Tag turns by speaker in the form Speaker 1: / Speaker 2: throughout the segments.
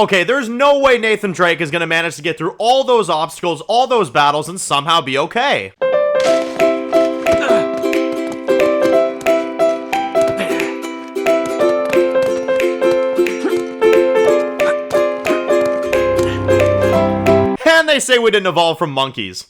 Speaker 1: Okay, there's no way Nathan Drake is going to manage to get through all those obstacles, all those battles, and somehow be okay. And they say we didn't evolve from monkeys.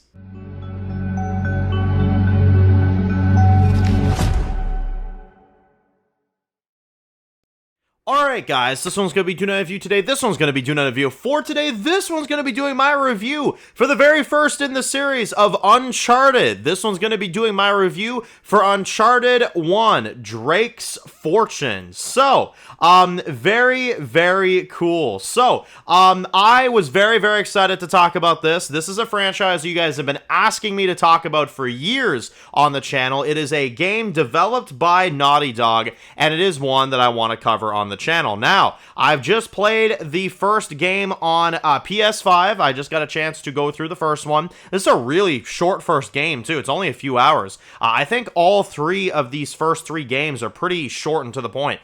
Speaker 1: Alright guys, this one's going to be doing a review today, this one's going to be doing a review for today, this one's going to be doing my review for the very first in the series of Uncharted. This one's going to be doing my review for Uncharted 1, Drake's Fortune. So, very, very cool. So, I was very, very excited to talk about this. This is a franchise you guys have been asking me to talk about for years on the channel. It is a game developed by Naughty Dog, and it is one that I want to cover on the channel. Now, I've just played the first game on PS5. I just got a chance to go through the first one. This is a really short first game, too. It's only a few hours. I think all three of these first three games are pretty short and to the point.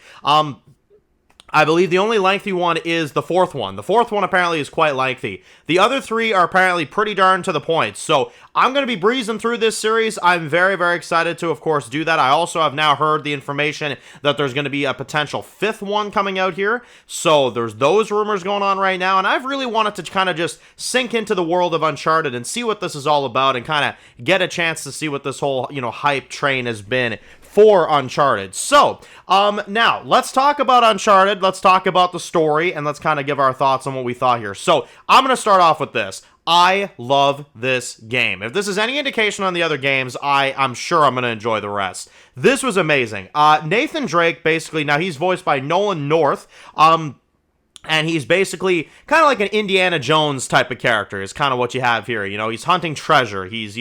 Speaker 1: I believe the only lengthy one is the fourth one. The fourth one apparently is quite lengthy. The other three are apparently pretty darn to the point. So I'm going to be breezing through this series. I'm very, very excited to, of course, do that. I also have now heard the information that there's going to be a potential fifth one coming out here. So there's those rumors going on right now. And I've really wanted to kind of just sink into the world of Uncharted and see what this is all about and kind of get a chance to see what this whole, hype train has been for Uncharted. So, now, let's talk about Uncharted, let's talk about the story, and let's kind of give our thoughts on what we thought here. So, I'm going to start off with this. I love this game. If this is any indication on the other games, I'm sure I'm going to enjoy the rest. This was amazing. Nathan Drake, basically, now he's voiced by Nolan North, and he's basically kind of like an Indiana Jones type of character is kind of what you have here. He's hunting treasure. He's,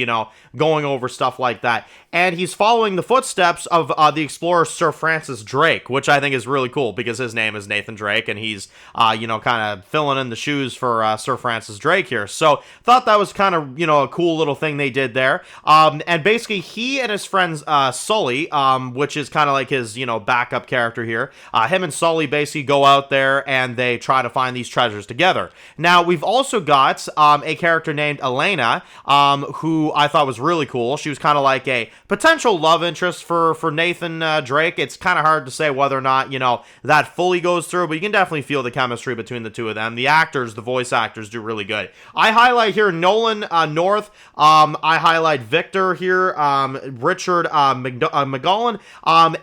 Speaker 1: going over stuff like that. And he's following the footsteps of the explorer Sir Francis Drake, which I think is really cool because his name is Nathan Drake, and he's, kind of filling in the shoes for Sir Francis Drake here. So, thought that was kind of, a cool little thing they did there. And basically, he and his friends Sully, which is kind of like his, backup character here, him and Sully basically go out there and they try to find these treasures together. Now, we've also got a character named Elena, who I thought was really cool. She was kind of like a potential love interest for Nathan Drake. It's kind of hard to say whether or not, that fully goes through, but you can definitely feel the chemistry between the two of them. The actors, the voice actors do really good. I highlight here Nolan North. I highlight Victor here, Richard McGowan,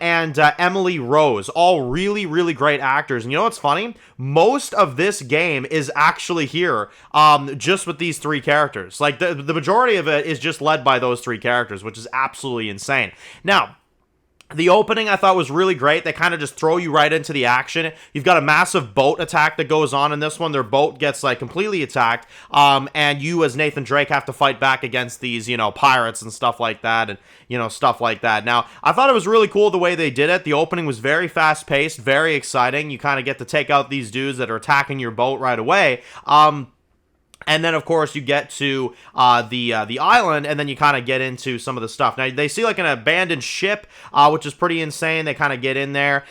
Speaker 1: and Emily Rose. All really, really great actors. And you know what's funny? Most of this game is actually here just with these three characters. Like, the majority of it is just led by those three characters, which is absolutely insane. Now, the opening I thought was really great. They kind of just throw you right into the action. You've got a massive boat attack that goes on in this one. Their boat gets like completely attacked, and you as Nathan Drake have to fight back against these, pirates and stuff like that, and stuff like that. Now, I thought it was really cool the way they did it. The opening was very fast-paced, very exciting. You kind of get to take out these dudes that are attacking your boat right away. And then, of course, you get to the island, and then you kind of get into some of the stuff. Now, they see, like, an abandoned ship, which is pretty insane. They kind of get in there.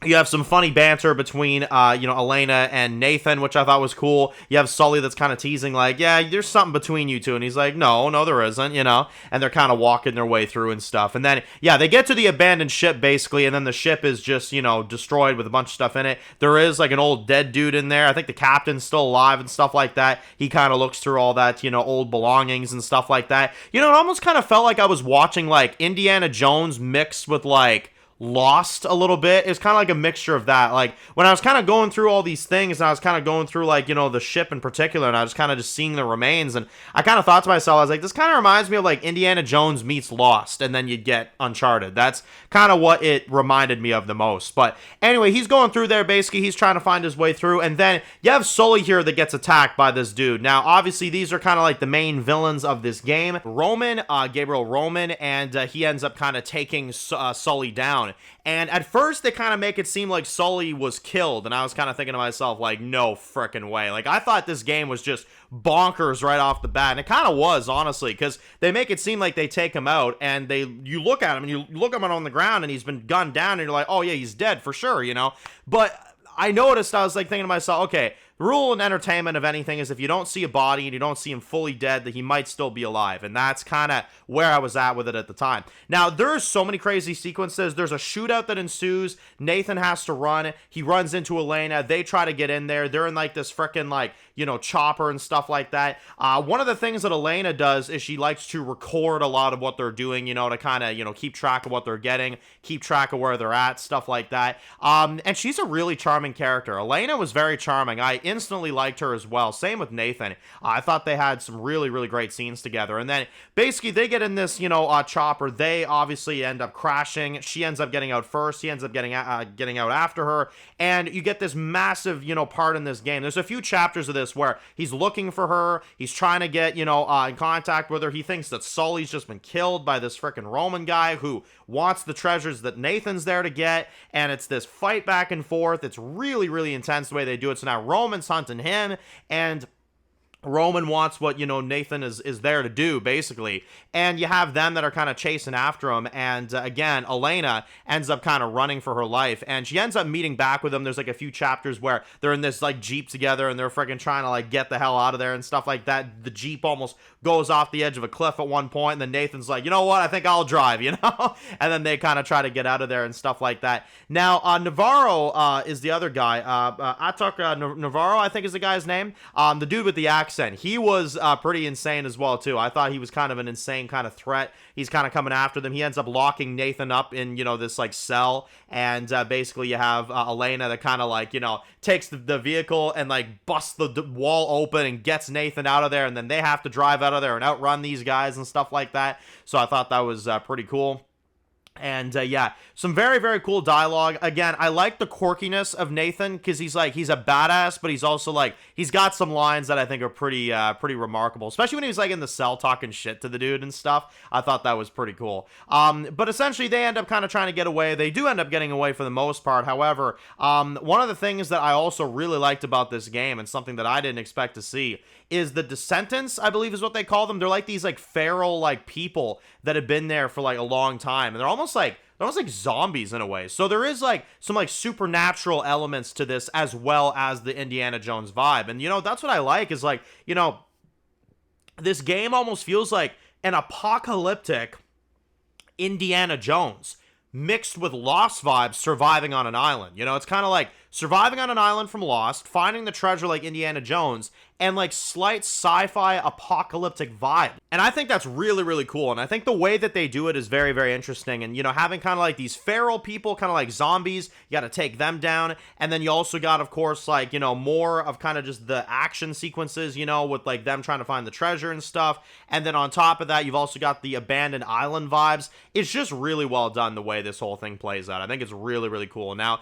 Speaker 1: You have some funny banter between, Elena and Nathan, which I thought was cool. You have Sully that's kind of teasing, like, yeah, there's something between you two. And he's like, no, there isn't, And they're kind of walking their way through and stuff. And then, yeah, they get to the abandoned ship, basically, and then the ship is just, destroyed with a bunch of stuff in it. There is, like, an old dead dude in there. I think the captain's still alive and stuff like that. He kind of looks through all that, old belongings and stuff like that. It almost kind of felt like I was watching, like, Indiana Jones mixed with, like, Lost a little bit. It's kind of like a mixture of that. Like, when I was kind of going through all these things, and I was kind of going through, like, the ship in particular, and I was kind of just seeing the remains, and I kind of thought to myself, I was like, this kind of reminds me of, like, Indiana Jones meets Lost, and then you get Uncharted. That's kind of what it reminded me of the most. But anyway, he's going through there, basically. He's trying to find his way through, and then you have Sully here that gets attacked by this dude. Now, obviously, these are kind of like the main villains of this game. Gabriel Roman, and he ends up kind of taking Sully down. And at first, they kind of make it seem like Sully was killed, and I was kind of thinking to myself, like, no frickin' way. Like, I thought this game was just bonkers right off the bat, and it kind of was, honestly, because they make it seem like they take him out, and you look at him, and you look at him on the ground, and he's been gunned down, and you're like, oh, yeah, he's dead for sure, But I noticed, I was like thinking to myself, okay, the rule in entertainment of anything is if you don't see a body and you don't see him fully dead, that he might still be alive. And that's kind of where I was at with it at the time. Now, there's so many crazy sequences. There's a shootout that ensues. Nathan has to run. He runs into Elena. They try to get in there. They're in like this freaking like, chopper and stuff like that. One of the things that Elena does is she likes to record a lot of what they're doing, to kind of, keep track of what they're getting, keep track of where they're at, stuff like that. And she's a really charming character. Elena was very charming. I instantly liked her as well. Same with Nathan. I thought they had some really, really great scenes together. And then basically they get in this, chopper. They obviously end up crashing. She ends up getting out first. He ends up getting out after her. And you get this massive, part in this game. There's a few chapters of this where he's looking for her. He's trying to get, in contact with her. He thinks that Sully's just been killed by this freaking Roman guy who wants the treasures that Nathan's there to get. And it's this fight back and forth. It's really, really intense the way they do it. So now Roman's hunting him, and Roman wants what, Nathan is there to do, basically. And you have them that are kind of chasing after him. And again, Elena ends up kind of running for her life. And she ends up meeting back with him. There's like a few chapters where they're in this like Jeep together and they're freaking trying to like get the hell out of there and stuff like that. The Jeep almost goes off the edge of a cliff at one point. And then Nathan's like, you know what? I think I'll drive, And then they kind of try to get out of there and stuff like that. Now, Navarro is the other guy. Atok Navarro, I think is the guy's name. The dude with the accent. He was pretty insane as well, too. I thought he was kind of an insane kind of threat. He's kind of coming after them. He ends up locking Nathan up in, this like cell. And basically you have Elena that kind of like, takes the vehicle and like busts the wall open and gets Nathan out of there. And then they have to drive out of there and outrun these guys and stuff like that. So I thought that was pretty cool. And yeah, some very, very cool dialogue. Again, I like the quirkiness of Nathan because he's a badass, but he's also like, he's got some lines that I think are pretty remarkable, especially when he was like in the cell talking shit to the dude and stuff. I thought that was pretty cool. But essentially they end up kind of trying to get away. They do end up getting away for the most part. However, one of the things that I also really liked about this game and something that I didn't expect to see is the Descendants, I believe is what they call them. They're like these like feral like people that have been there for like a long time, and they're almost like zombies in a way. So there is like some like supernatural elements to this as well as the Indiana Jones vibe. And that's what I like is like, this game almost feels like an apocalyptic Indiana Jones mixed with Lost vibes, surviving on an island. It's kind of like surviving on an island from Lost, finding the treasure like Indiana Jones, and like slight sci-fi apocalyptic vibe. And I think that's really, really cool. And I think the way that they do it is very, very interesting. And, having kind of like these feral people, kind of like zombies, you got to take them down. And then you also got, of course, like, more of kind of just the action sequences, with like them trying to find the treasure and stuff. And then on top of that, you've also got the abandoned island vibes. It's just really well done the way this whole thing plays out. I think it's really, really cool. Now,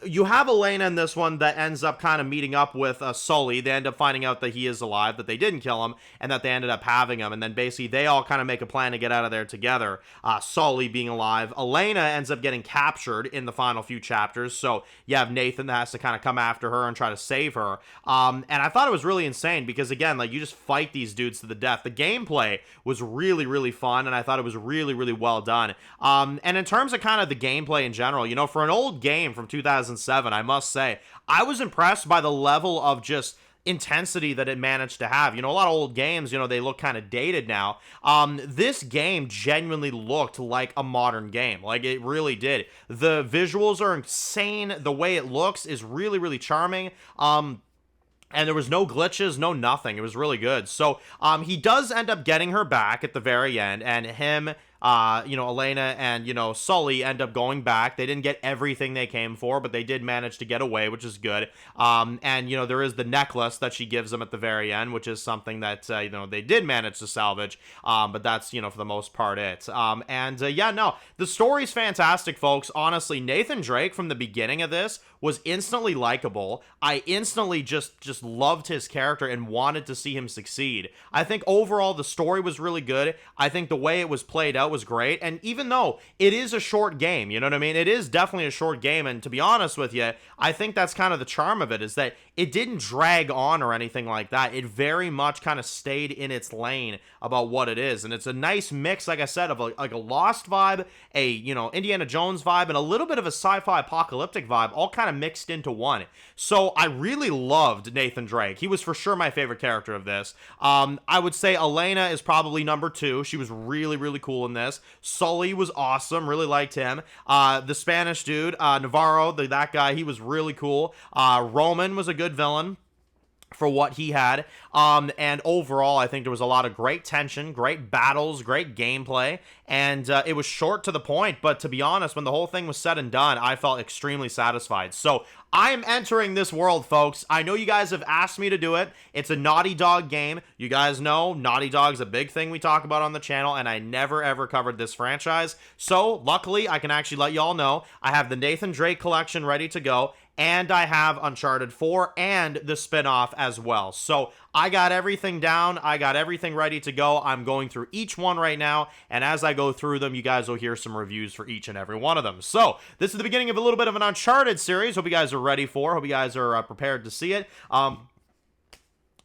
Speaker 1: you have Elena in this one that ends up kind of meeting up with Sully. They end up finding out that he is alive, that they didn't kill him, and that they ended up having him. And then basically they all kind of make a plan to get out of there together. Sully being alive. Elena ends up getting captured in the final few chapters. So you have Nathan that has to kind of come after her and try to save her. And I thought it was really insane because, again, like you just fight these dudes to the death. The gameplay was really, really fun, and I thought it was really, really well done. And in terms of kind of the gameplay in general, for an old game from 2007, I must say, I was impressed by the level of just intensity that it managed to have. A lot of old games, they look kind of dated now. This game genuinely looked like a modern game. Like, it really did. The visuals are insane. The way it looks is really, really charming. And there was no glitches, no nothing. It was really good. So, he does end up getting her back at the very end, and him, Elena and, Sully end up going back. They didn't get everything they came for, but they did manage to get away, which is good. And, there is the necklace that she gives them at the very end, which is something that, they did manage to salvage. But that's, for the most part it. The story's fantastic, folks. Honestly, Nathan Drake from the beginning of this was instantly likable. I instantly just loved his character and wanted to see him succeed. I think overall the story was really good. I think the way it was played out was great. And even though it is a short game, you know what I mean? It is definitely a short game. And to be honest with you, I think that's kind of the charm of it, is that it didn't drag on or anything like that. It very much kind of stayed in its lane about what it is. And it's a nice mix, like I said, of a Lost vibe, a, Indiana Jones vibe, and a little bit of a sci-fi apocalyptic vibe, all kind of of mixed into one. So I really loved Nathan Drake. He was for sure my favorite character of this. I would say Elena is probably number 2. She was really, really cool in this. Sully was awesome. Really liked him. The Spanish dude, Navarro, that guy, he was really cool. Roman was a good villain for what he had, and overall I think there was a lot of great tension, great battles, great gameplay, and it was short to the point, but to be honest, when the whole thing was said and done, I felt extremely satisfied. So I am entering this world, folks. I know you guys have asked me to do it. It's a Naughty Dog game. You guys know Naughty Dog's a big thing we talk about on the channel, and I never ever covered this franchise. So luckily, I can actually let y'all know I have the Nathan Drake collection ready to go, and I have Uncharted 4 and the spin-off as well. So I got everything down. I got everything ready to go. I'm going through each one right now, and as I go through them, you guys will hear some reviews for each and every one of them. So this is the beginning of a little bit of an Uncharted series. Hope you guys are ready for. Hope you guys are prepared to see it.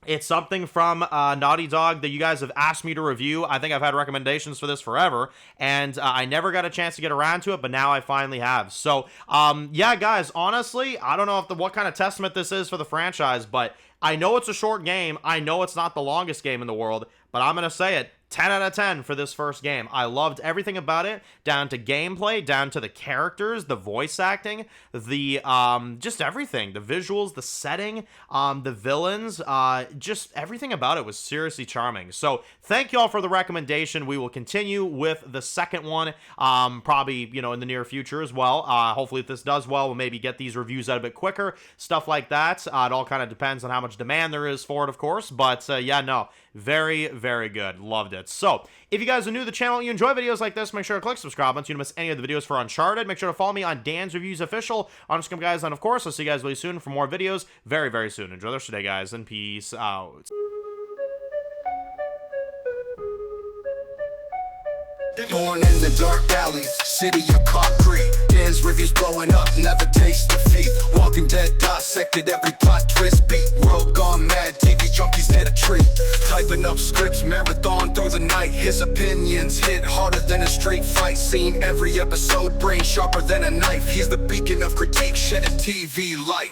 Speaker 1: It's something from Naughty Dog that you guys have asked me to review. I think I've had recommendations for this forever, and I never got a chance to get around to it, but now I finally have. So, yeah, guys, honestly, I don't know what kind of testament this is for the franchise, but I know it's a short game. I know it's not the longest game in the world, but I'm going to say it. 10 out of 10 for this first game. I loved everything about it, down to gameplay, down to the characters, the voice acting, the just everything, the visuals, the setting, the villains, just everything about it was seriously charming. So thank y'all for the recommendation. We will continue with the second one, probably, you know, in the near future as well. Hopefully if this does well, we'll maybe get these reviews out a bit quicker, stuff like that. It all kind of depends on how much demand there is for it, of course, but yeah, no, very, very good. Loved it. So, if you guys are new to the channel and you enjoy videos like this, make sure to click subscribe button so you don't miss any of the videos for Uncharted. Make sure to follow me on Dan's Reviews Official on Instagram, guys, and of course, I'll see you guys really soon for more videos very, very soon. Enjoy the rest of the day, guys, and peace out.
Speaker 2: Born in the dark alleys, city of concrete. Dan's reviews blowing up, never taste defeat. Walking Dead dissected every plot twist beat. World gone mad, TV junkies did a treat. Typing up scripts, marathon through the night. His opinions hit harder than a straight fight scene. Every episode, brain sharper than a knife. He's the beacon of critique, shedding TV light.